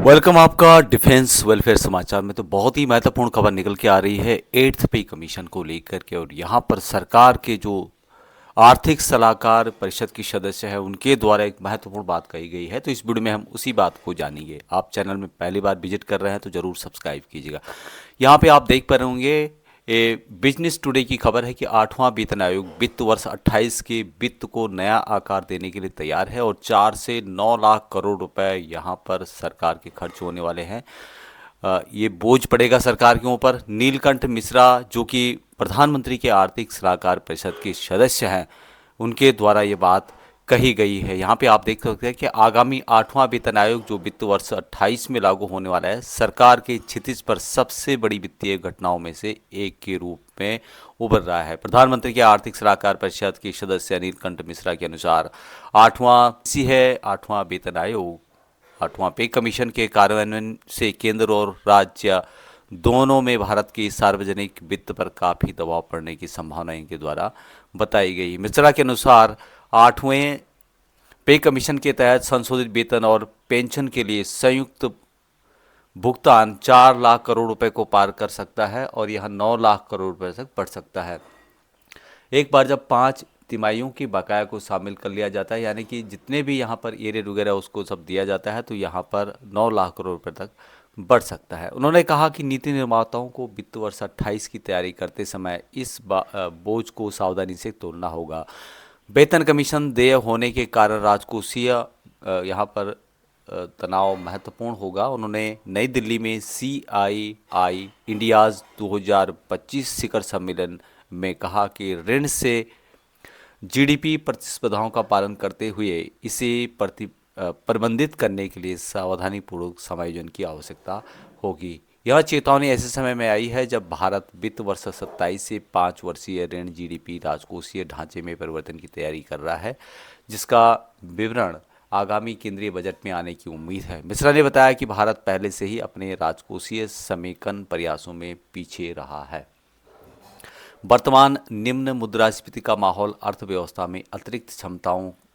Welcome आपका defence welfare समाचार में। तो बहुत ही महत्वपूर्ण खबर निकल के आ रही है 8th पे कमीशन को लेकर के। और यहाँ पर सरकार के जो आर्थिक सलाहकार परिषद की सदस्य है उनके द्वारा एक महत्वपूर्ण बात कही गई है। तो इस वीडियो में हम उसी बात को जानेंगे। आप चैनल में पहली बार विजिट कर रहे हैं तो जरूर सब्सक्राइब कीजिएगा। यहाँ पे आप देख पा रहे होंगे बिजनेस टुडे की खबर है कि 8वां वेतन आयोग वित्त वर्ष 28 के वित्त को नया आकार देने के लिए तैयार है और 4 से 9 लाख करोड़ रुपए यहाँ पर सरकार के खर्च होने वाले हैं। ये बोझ पड़ेगा सरकार के ऊपर। नीलकंठ मिश्रा जो कि प्रधानमंत्री के आर्थिक सलाहकार परिषद के सदस्य हैं, उनके द्वारा ये बात कही गई है। यहाँ पे आप देख सकते हैं कि आगामी 8वां वेतन आयोग जो वित्त वर्ष 28 में लागू होने वाला है, सरकार के क्षितिज पर सबसे बड़ी वित्तीय घटनाओं में से एक के रूप में उभर रहा है। प्रधानमंत्री के आर्थिक सलाहकार परिषद के सदस्य नीलकंठ मिश्रा के अनुसार 8वां वेतन आयोग 8वां पे कमीशन के कार्यान्वयन से केंद्र और राज्य दोनों में भारत की सार्वजनिक वित्त पर काफ़ी दबाव पड़ने की संभावना इनके द्वारा बताई गई। मिश्रा के अनुसार 8वें पे कमीशन के तहत संशोधित वेतन और पेंशन के लिए संयुक्त भुगतान 4 लाख करोड़ रुपए को पार कर सकता है और यह 9 लाख करोड़ रुपए तक बढ़ सकता है। एक बार जब 5 तिमाहियों की बकाया को शामिल कर लिया जाता है, यानी कि जितने भी यहाँ पर एरियर वगैरह उसको सब दिया जाता है, तो यहाँ पर 9 लाख करोड़ रुपए तक बढ़ सकता है। उन्होंने कहा कि नीति निर्माताओं को वित्त वर्ष 28 की तैयारी करते समय इस बोझ को सावधानी से तोलना होगा। वेतन कमीशन देय होने के कारण राजकोषीय यहाँ पर तनाव महत्वपूर्ण होगा। उन्होंने नई दिल्ली में CII इंडियाज़ 2025 शिखर सम्मेलन में कहा कि ऋण से GDP प्रतिस्पर्धाओं का पालन करते हुए इसे प्रबंधित करने के लिए सावधानीपूर्वक समायोजन की आवश्यकता होगी। यह चेतावनी ऐसे समय में आई है जब भारत वित्त वर्ष 27 से 5 वर्षीय ऋण GDP राजकोषीय ढांचे में परिवर्तन की तैयारी कर रहा है, जिसका विवरण आगामी केंद्रीय बजट में आने की उम्मीद है। मिश्रा ने बताया कि भारत पहले से ही अपने राजकोषीय समेकन प्रयासों में पीछे रहा है। वर्तमान निम्न मुद्रास्फीति का माहौल अर्थव्यवस्था में अतिरिक्त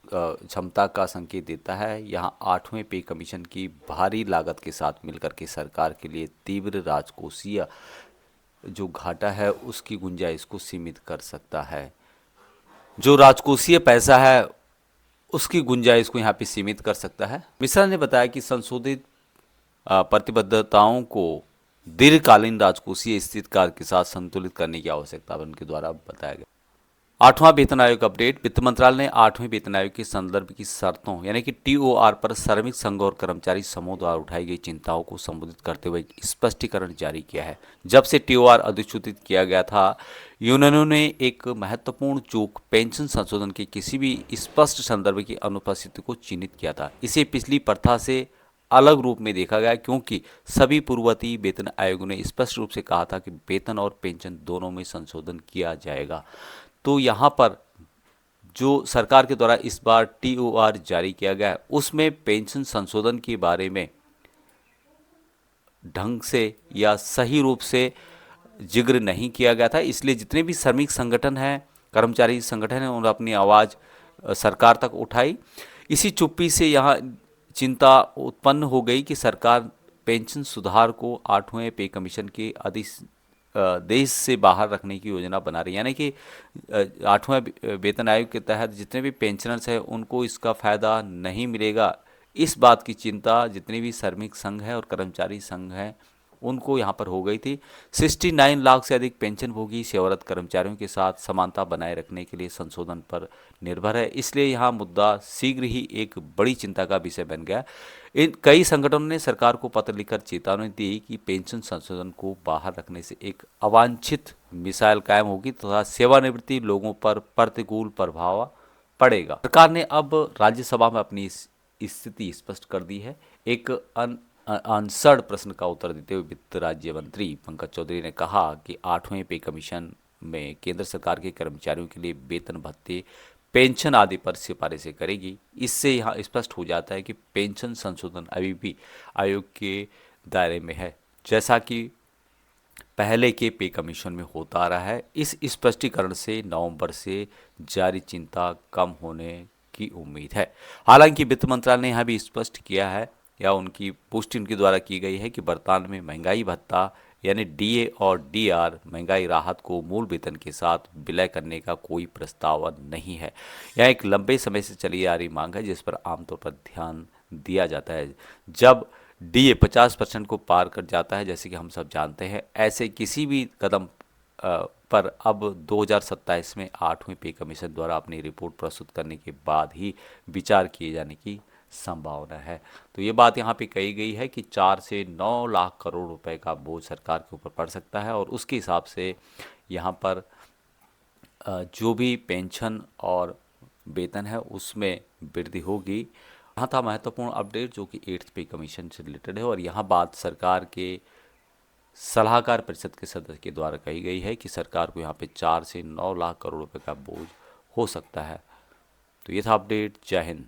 क्षमता का संकेत देता है। यहाँ 8वें पे कमीशन की भारी लागत के साथ मिलकर के सरकार के लिए तीव्र राजकोषीय जो घाटा है उसकी गुंजाइश को सीमित कर सकता है। जो राजकोषीय पैसा है उसकी गुंजाइश को यहाँ पे सीमित कर सकता है। मिश्रा ने बताया कि संशोधित प्रतिबद्धताओं को दीर्घकालीन राजकोषीय स्थितिकार के साथ संतुलित करने की आवश्यकता उनके द्वारा बताया गया। 8वां वेतन आयोग अपडेट। वित्त मंत्रालय ने 8वें वेतन आयोग के संदर्भ की शर्तों यानी कि TOR पर श्रमिक संघ और कर्मचारी समूह द्वारा उठाई गई चिंताओं को संबोधित करते हुए स्पष्टीकरण जारी किया है। जब से TOR अधिसूचित किया गया था, यूनियनों ने एक महत्वपूर्ण चूक पेंशन संशोधन के किसी भी स्पष्ट संदर्भ की अनुपस्थिति को चिन्हित किया था। इसे पिछली प्रथा से अलग रूप में देखा गया क्योंकि सभी पूर्ववर्ती वेतन आयोगों ने स्पष्ट रूप से कहा था कि वेतन और पेंशन दोनों में संशोधन किया जाएगा। तो यहाँ पर जो सरकार के द्वारा इस बार TOR जारी किया गया है उसमें पेंशन संशोधन के बारे में ढंग से या सही रूप से जिक्र नहीं किया गया था। इसलिए जितने भी श्रमिक संगठन हैं, कर्मचारी संगठन हैं, उन्होंने अपनी आवाज़ सरकार तक उठाई। इसी चुप्पी से यहाँ चिंता उत्पन्न हो गई कि सरकार पेंशन सुधार को 8वें पे कमीशन के देश से बाहर रखने की योजना बना रही है। यानी कि 8वां वेतन आयोग के तहत जितने भी पेंशनर्स हैं उनको इसका फ़ायदा नहीं मिलेगा। इस बात की चिंता जितने भी श्रमिक संघ हैं और कर्मचारी संघ हैं उनको यहाँ पर हो गई थी। 69 लाख से अधिक पेंशनभोगी सेवारत कर्मचारियों के साथ समानता बनाए रखने के लिए संशोधन पर निर्भर है। इसलिए यहाँ मुद्दा शीघ्र ही एक बड़ी चिंता का विषय बन गया। इन कई संगठनों ने सरकार को पत्र लिखकर चेतावनी दी कि पेंशन संशोधन को बाहर रखने से एक अवांछित मिसाइल कायम होगी तथा सेवानिवृत्ति लोगों पर प्रतिकूल प्रभाव पड़ेगा। सरकार ने अब राज्यसभा में अपनी स्थिति स्पष्ट कर दी है। एक आंसर्ड प्रश्न का उत्तर देते हुए वित्त राज्य मंत्री पंकज चौधरी ने कहा कि 8वें पे कमीशन में केंद्र सरकार के कर्मचारियों के लिए वेतन भत्ते, पेंशन आदि पर सिफारिशें करेगी। इससे यहाँ स्पष्ट हो जाता है कि पेंशन संशोधन अभी भी आयोग के दायरे में है, जैसा कि पहले के पे कमीशन में होता आ रहा है। इस स्पष्टीकरण से नवंबर से जारी चिंता कम होने की उम्मीद है। हालांकि वित्त मंत्रालय ने यहाँ भी स्पष्ट किया है या उनकी पुष्टि उनके द्वारा की गई है कि वर्तमान में महंगाई भत्ता यानी डीए और डीआर महंगाई राहत को मूल वेतन के साथ विलय करने का कोई प्रस्ताव नहीं है। यह एक लंबे समय से चली आ रही मांग है जिस पर आमतौर पर ध्यान दिया जाता है। जब डीए 50% को पार कर जाता है, जैसे कि हम सब जानते हैं, ऐसे किसी भी कदम पर अब 2027 में 8वें पे कमीशन द्वारा अपनी रिपोर्ट प्रस्तुत करने के बाद ही विचार किए जाने की संभावना है। तो ये बात यहाँ पे कही गई है कि 4 से 9 लाख करोड़ रुपए का बोझ सरकार के ऊपर पड़ सकता है और उसके हिसाब से यहाँ पर जो भी पेंशन और वेतन है उसमें वृद्धि होगी। यहाँ था महत्वपूर्ण अपडेट जो कि 8th पे कमीशन से रिलेटेड है और यहाँ बात सरकार के सलाहकार परिषद के सदस्य के द्वारा कही गई है कि सरकार को यहाँ पे 4 से 9 लाख करोड़ रुपए का बोझ हो सकता है। तो ये था अपडेट। जय हिंद।